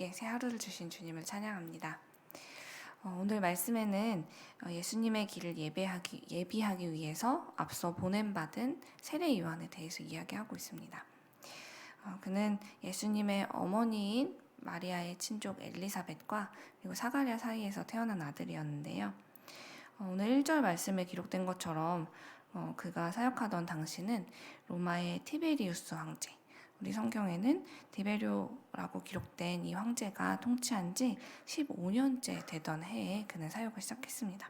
우리에게 새 하루를 주신 주님을 찬양합니다. 오늘 말씀에는 예수님의 길을 예비하기 위해서 앞서 보냄받은 세례 요한에 대해서 이야기하고 있습니다. 그는 예수님의 어머니인 마리아의 친족 엘리사벳과 그리고 사가랴 사이에서 태어난 아들이었는데요. 오늘 1절 말씀에 기록된 것처럼 그가 사역하던 당시는 로마의 티베리우스 황제, 우리 성경에는 디베료라고 기록된 이 황제가 통치한 지 15년째 되던 해에 그는 사역을 시작했습니다.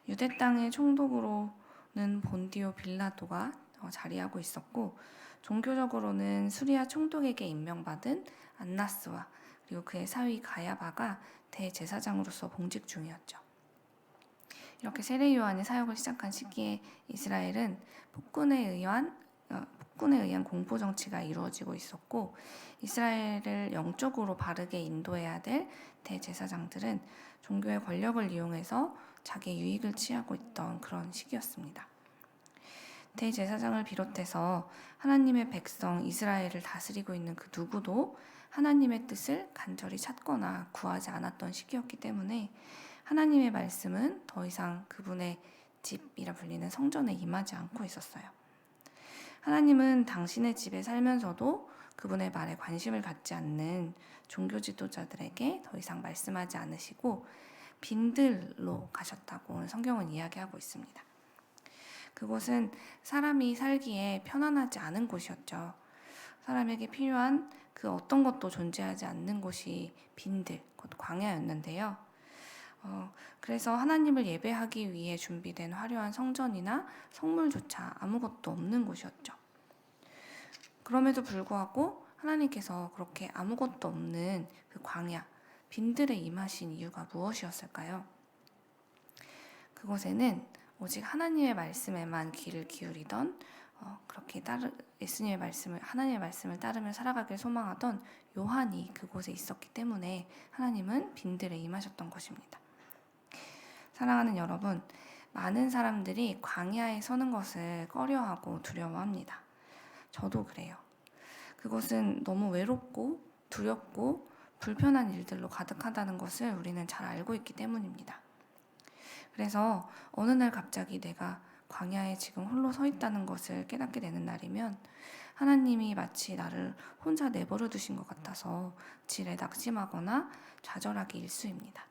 유대 땅의 총독으로는 본디오 빌라도가 자리하고 있었고, 종교적으로는 수리아 총독에게 임명받은 안나스와 그리고 그의 사위 가야바가 대제사장으로서 봉직 중이었죠. 이렇게 세례 요한이 사역을 시작한 시기에 이스라엘은 폭군에 의한 공포 정치가 이루어지고 있었고, 이스라엘을 영적으로 바르게 인도해야 될 대제사장들은 종교의 권력을 이용해서 자기의 유익을 취하고 있던 그런 시기였습니다. 대제사장을 비롯해서 하나님의 백성 이스라엘을 다스리고 있는 그 누구도 하나님의 뜻을 간절히 찾거나 구하지 않았던 시기였기 때문에 하나님의 말씀은 더 이상 그분의 집이라 불리는 성전에 임하지 않고 있었어요. 하나님은 당신의 집에 살면서도 그분의 말에 관심을 갖지 않는 종교 지도자들에게 더 이상 말씀하지 않으시고 빈들로 가셨다고 성경은 이야기하고 있습니다. 그곳은 사람이 살기에 편안하지 않은 곳이었죠. 사람에게 필요한 그 어떤 것도 존재하지 않는 곳이 빈들, 곧 광야였는데요. 그래서 하나님을 예배하기 위해 준비된 화려한 성전이나 성물조차 아무것도 없는 곳이었죠. 그럼에도 불구하고 하나님께서 그렇게 아무것도 없는 그 광야, 빈들에 임하신 이유가 무엇이었을까요? 그곳에는 오직 하나님의 말씀에만 귀를 기울이던 그렇게 하나님의 말씀을 따르며 살아가길 소망하던 요한이 그곳에 있었기 때문에 하나님은 빈들에 임하셨던 것입니다. 사랑하는 여러분, 많은 사람들이 광야에 서는 것을 꺼려하고 두려워합니다. 저도 그래요. 그것은 너무 외롭고 두렵고 불편한 일들로 가득하다는 것을 우리는 잘 알고 있기 때문입니다. 그래서 어느 날 갑자기 내가 광야에 지금 홀로 서 있다는 것을 깨닫게 되는 날이면 하나님이 마치 나를 혼자 내버려 두신 것 같아서 질에 낙심하거나 좌절하기 일쑤입니다.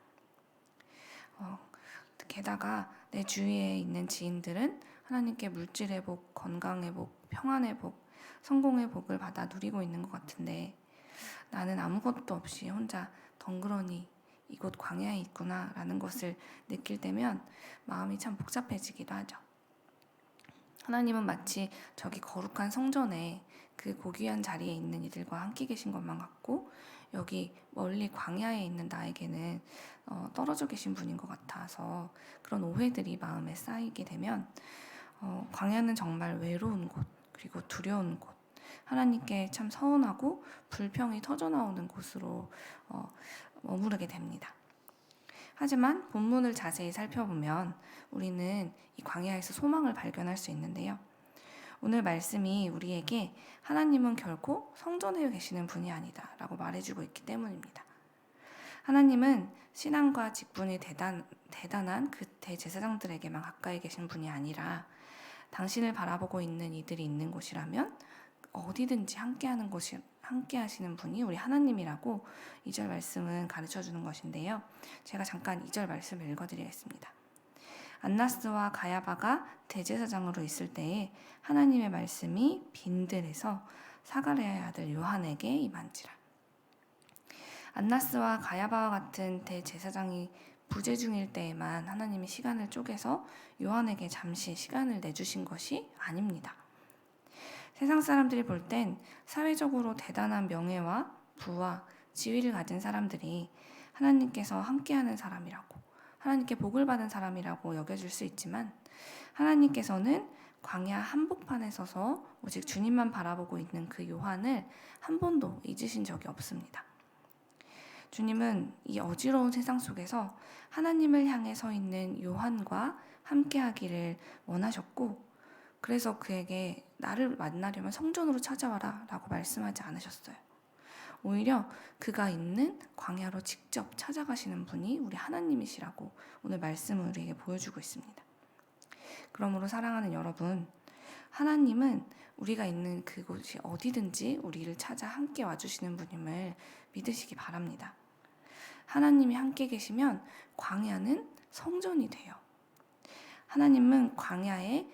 게다가 내 주위에 있는 지인들은 하나님께 물질의 복, 건강의 복, 평안의 복, 성공의 복을 받아 누리고 있는 것 같은데 나는 아무것도 없이 혼자 덩그러니 이곳 광야에 있구나 라는 것을 느낄 때면 마음이 참 복잡해지기도 하죠. 하나님은 마치 저기 거룩한 성전에 그 고귀한 자리에 있는 이들과 함께 계신 것만 같고 여기 멀리 광야에 있는 나에게는 떨어져 계신 분인 것 같아서 그런 오해들이 마음에 쌓이게 되면 광야는 정말 외로운 곳, 그리고 두려운 곳, 하나님께 참 서운하고 불평이 터져나오는 곳으로 머무르게 됩니다. 하지만 본문을 자세히 살펴보면 우리는 이 광야에서 소망을 발견할 수 있는데요. 오늘 말씀이 우리에게 하나님은 결코 성전에 계시는 분이 아니다 라고 말해주고 있기 때문입니다. 하나님은 신앙과 직분이 대단한 그 대제사장들에게만 가까이 계신 분이 아니라 당신을 바라보고 있는 이들이 있는 곳이라면 어디든지 함께 하시는 분이 우리 하나님이라고 2절 말씀은 가르쳐주는 것인데요. 제가 잠깐 2절 말씀을 읽어드리겠습니다. 안나스와 가야바가 대제사장으로 있을 때에 하나님의 말씀이 빈들에서 사가랴의 아들 요한에게 임한지라. 안나스와 가야바와 같은 대제사장이 부재 중일 때에만 하나님이 시간을 쪼개서 요한에게 잠시 시간을 내주신 것이 아닙니다. 세상 사람들이 볼 땐 사회적으로 대단한 명예와 부와 지위를 가진 사람들이 하나님께서 함께하는 사람이라고, 하나님께 복을 받은 사람이라고 여겨질 수 있지만 하나님께서는 광야 한복판에 서서 오직 주님만 바라보고 있는 그 요한을 한 번도 잊으신 적이 없습니다. 주님은 이 어지러운 세상 속에서 하나님을 향해 서 있는 요한과 함께하기를 원하셨고, 그래서 그에게 나를 만나려면 성전으로 찾아와라 라고 말씀하지 않으셨어요. 오히려 그가 있는 광야로 직접 찾아가시는 분이 우리 하나님이시라고 오늘 말씀을 우리에게 보여주고 있습니다. 그러므로 사랑하는 여러분, 하나님은 우리가 있는 그곳이 어디든지 우리를 찾아 함께 와주시는 분임을 믿으시기 바랍니다. 하나님이 함께 계시면 광야는 성전이 돼요. 하나님은 광야에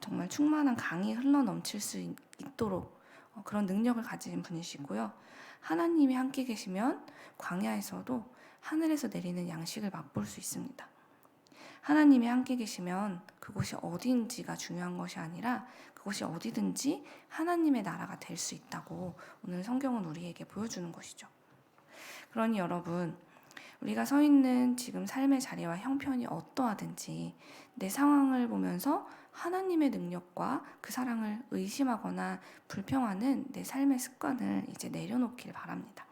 정말 충만한 강이 흘러넘칠 수 있도록 그런 능력을 가진 분이시고요. 하나님이 함께 계시면 광야에서도 하늘에서 내리는 양식을 맛볼 수 있습니다. 하나님이 함께 계시면 그곳이 어디인지가 중요한 것이 아니라 그곳이 어디든지 하나님의 나라가 될 수 있다고 오늘 성경은 우리에게 보여주는 것이죠. 그러니 여러분, 우리가 서 있는 지금 삶의 자리와 형편이 어떠하든지 내 상황을 보면서 하나님의 능력과 그 사랑을 의심하거나 불평하는 내 삶의 습관을 이제 내려놓길 바랍니다.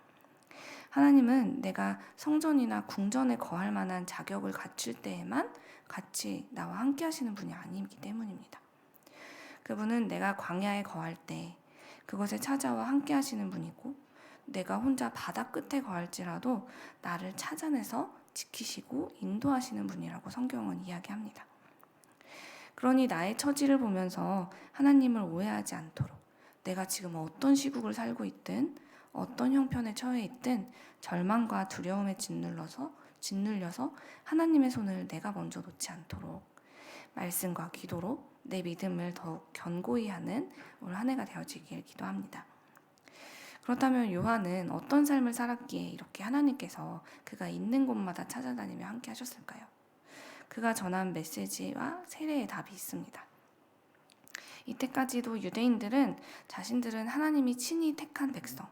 하나님은 내가 성전이나 궁전에 거할 만한 자격을 갖출 때에만 같이 나와 함께 하시는 분이 아니기 때문입니다. 그분은 내가 광야에 거할 때 그것에 찾아와 함께 하시는 분이고, 내가 혼자 바다 끝에 거할지라도 나를 찾아내서 지키시고 인도하시는 분이라고 성경은 이야기합니다. 그러니 나의 처지를 보면서 하나님을 오해하지 않도록, 내가 지금 어떤 시국을 살고 있든 어떤 형편에 처해 있든 절망과 두려움에 짓눌려서 하나님의 손을 내가 먼저 놓지 않도록 말씀과 기도로 내 믿음을 더욱 견고히 하는 올 한 해가 되어지길 기도합니다. 그렇다면 요한은 어떤 삶을 살았기에 이렇게 하나님께서 그가 있는 곳마다 찾아다니며 함께 하셨을까요? 그가 전한 메시지와 세례의 답이 있습니다. 이때까지도 유대인들은 자신들은 하나님이 친히 택한 백성,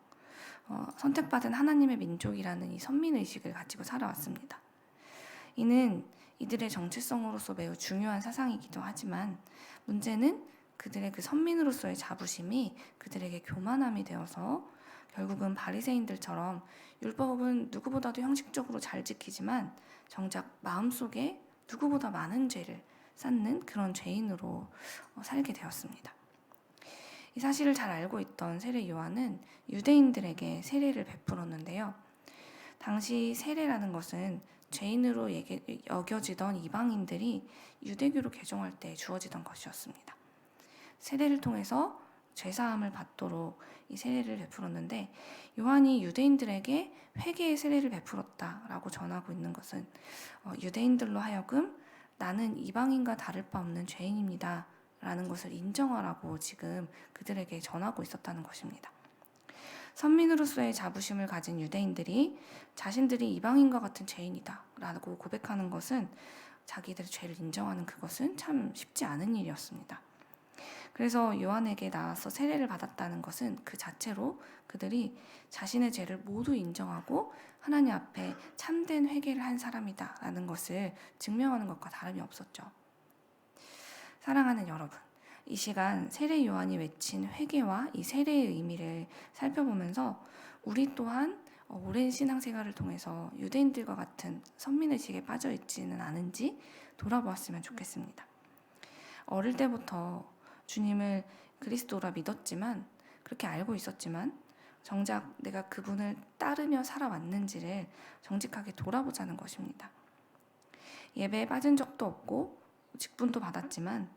선택받은 하나님의 민족이라는 이 선민의식을 가지고 살아왔습니다. 이는 이들의 정체성으로서 매우 중요한 사상이기도 하지만, 문제는 그들의 그 선민으로서의 자부심이 그들에게 교만함이 되어서 결국은 바리새인들처럼 율법은 누구보다도 형식적으로 잘 지키지만 정작 마음속에 누구보다 많은 죄를 쌓는 그런 죄인으로 살게 되었습니다. 이 사실을 잘 알고 있던 세례 요한은 유대인들에게 세례를 베풀었는데요. 당시 세례라는 것은 죄인으로 여겨지던 이방인들이 유대교로 개종할 때 주어지던 것이었습니다. 세례를 통해서 죄사함을 받도록 이 세례를 베풀었는데, 요한이 유대인들에게 회개의 세례를 베풀었다라고 전하고 있는 것은 유대인들로 하여금 나는 이방인과 다를 바 없는 죄인입니다 라는 것을 인정하라고 지금 그들에게 전하고 있었다는 것입니다. 선민으로서의 자부심을 가진 유대인들이 자신들이 이방인과 같은 죄인이다 라고 고백하는 것은, 자기들의 죄를 인정하는 그것은 참 쉽지 않은 일이었습니다. 그래서 요한에게 나와서 세례를 받았다는 것은 그 자체로 그들이 자신의 죄를 모두 인정하고 하나님 앞에 참된 회개를 한 사람이다 라는 것을 증명하는 것과 다름이 없었죠. 사랑하는 여러분, 이 시간 세례 요한이 외친 회개와 이 세례의 의미를 살펴보면서 우리 또한 오랜 신앙생활을 통해서 유대인들과 같은 선민의식에 빠져있지는 않은지 돌아보았으면 좋겠습니다. 어릴 때부터 주님을 그리스도라 믿었지만, 그렇게 알고 있었지만 정작 내가 그분을 따르며 살아왔는지를 정직하게 돌아보자는 것입니다. 예배에 빠진 적도 없고 직분도 받았지만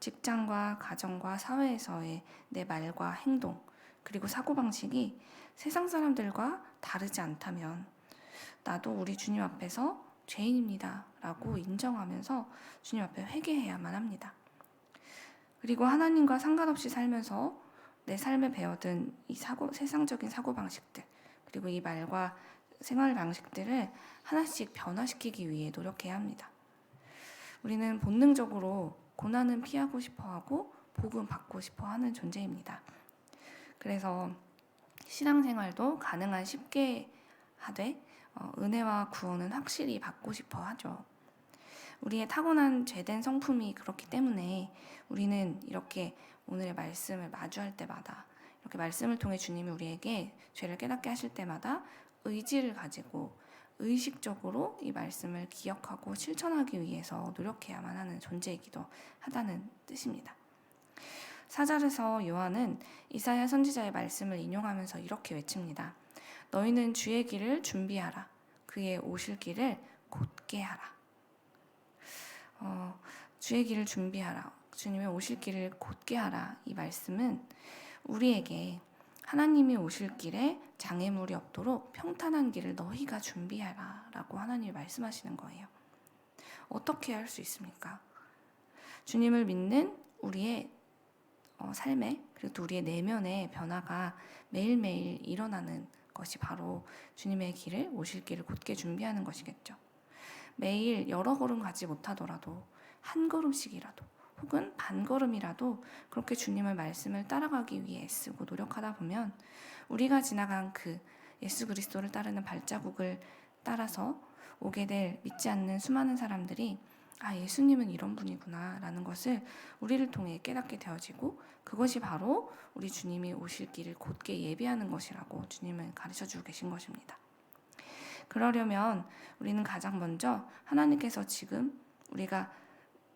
직장과 가정과 사회에서의 내 말과 행동, 그리고 사고방식이 세상 사람들과 다르지 않다면 나도 우리 주님 앞에서 죄인입니다 라고 인정하면서 주님 앞에 회개해야만 합니다. 그리고 하나님과 상관없이 살면서 내 삶에 배어든 이 세상적인 사고방식들, 그리고 이 말과 생활 방식들을 하나씩 변화시키기 위해 노력해야 합니다. 우리는 본능적으로 고난은 피하고 싶어하고 복은 받고 싶어하는 존재입니다. 그래서 신앙생활도 가능한 쉽게 하되 은혜와 구원은 확실히 받고 싶어 하죠. 우리의 타고난 죄된 성품이 그렇기 때문에 우리는 이렇게 오늘의 말씀을 마주할 때마다, 이렇게 말씀을 통해 주님이 우리에게 죄를 깨닫게 하실 때마다 의지를 가지고 의식적으로 이 말씀을 기억하고 실천하기 위해서 노력해야만 하는 존재이기도 하다는 뜻입니다. 4절에서 요한은 이사야 선지자의 말씀을 인용하면서 이렇게 외칩니다. 너희는 주의 길을 준비하라. 그의 오실 길을 곧게 하라. 주의 길을 준비하라. 주님의 오실 길을 곧게 하라. 이 말씀은 우리에게 하나님이 오실 길에 장애물이 없도록 평탄한 길을 너희가 준비하라 라고 하나님이 말씀하시는 거예요. 어떻게 할 수 있습니까? 주님을 믿는 우리의 삶에, 그리고 또 우리의 내면의 변화가 매일매일 일어나는 것이 바로 주님의 길을, 오실 길을 곧게 준비하는 것이겠죠. 매일 여러 걸음 가지 못하더라도 한 걸음씩이라도 혹은 반 걸음이라도 그렇게 주님의 말씀을 따라가기 위해 애쓰고 노력하다 보면 우리가 지나간 그 예수 그리스도를 따르는 발자국을 따라서 오게 될 믿지 않는 수많은 사람들이 예수님은 이런 분이구나 라는 것을 우리를 통해 깨닫게 되어지고, 그것이 바로 우리 주님이 오실 길을 곧게 예비하는 것이라고 주님은 가르쳐주고 계신 것입니다. 그러려면 우리는 가장 먼저 하나님께서 지금 우리가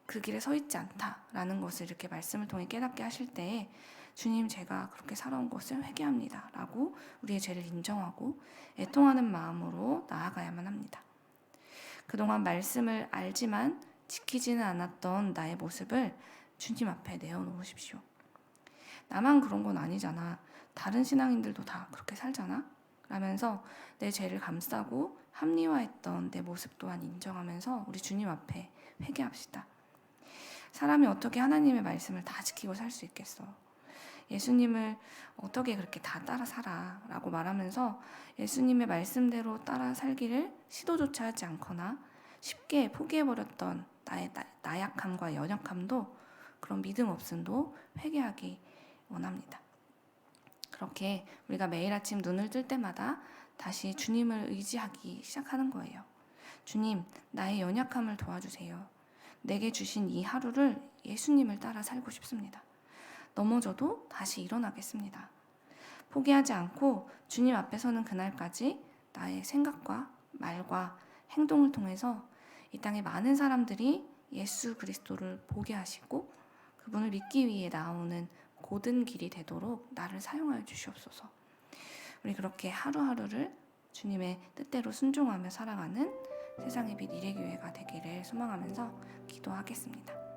그 길에 서 있지 않다라는 것을 이렇게 말씀을 통해 깨닫게 하실 때에 주님, 제가 그렇게 살아온 것을 회개합니다 라고 우리의 죄를 인정하고 애통하는 마음으로 나아가야만 합니다. 그동안 말씀을 알지만 지키지는 않았던 나의 모습을 주님 앞에 내어놓으십시오. 나만 그런 건 아니잖아. 다른 신앙인들도 다 그렇게 살잖아. 라면서 내 죄를 감싸고 합리화했던 내 모습 또한 인정하면서 우리 주님 앞에 회개합시다. 사람이 어떻게 하나님의 말씀을 다 지키고 살 수 있겠어? 예수님을 어떻게 그렇게 다 따라 살아 라고 말하면서 예수님의 말씀대로 따라 살기를 시도조차 하지 않거나 쉽게 포기해버렸던 나의 나약함과 연약함도, 그런 믿음 없음도 회개하기 원합니다. 그렇게 우리가 매일 아침 눈을 뜰 때마다 다시 주님을 의지하기 시작하는 거예요. 주님, 나의 연약함을 도와주세요. 내게 주신 이 하루를 예수님을 따라 살고 싶습니다. 넘어져도 다시 일어나겠습니다. 포기하지 않고 주님 앞에 서는 그날까지 나의 생각과 말과 행동을 통해서 이 땅에 많은 사람들이 예수 그리스도를 보게 하시고 그분을 믿기 위해 나오는 고든 길이 되도록 나를 사용하여 주시옵소서. 우리 그렇게 하루하루를 주님의 뜻대로 순종하며 살아가는 세상의 빛 이레교회가 되기를 소망하면서 기도하겠습니다.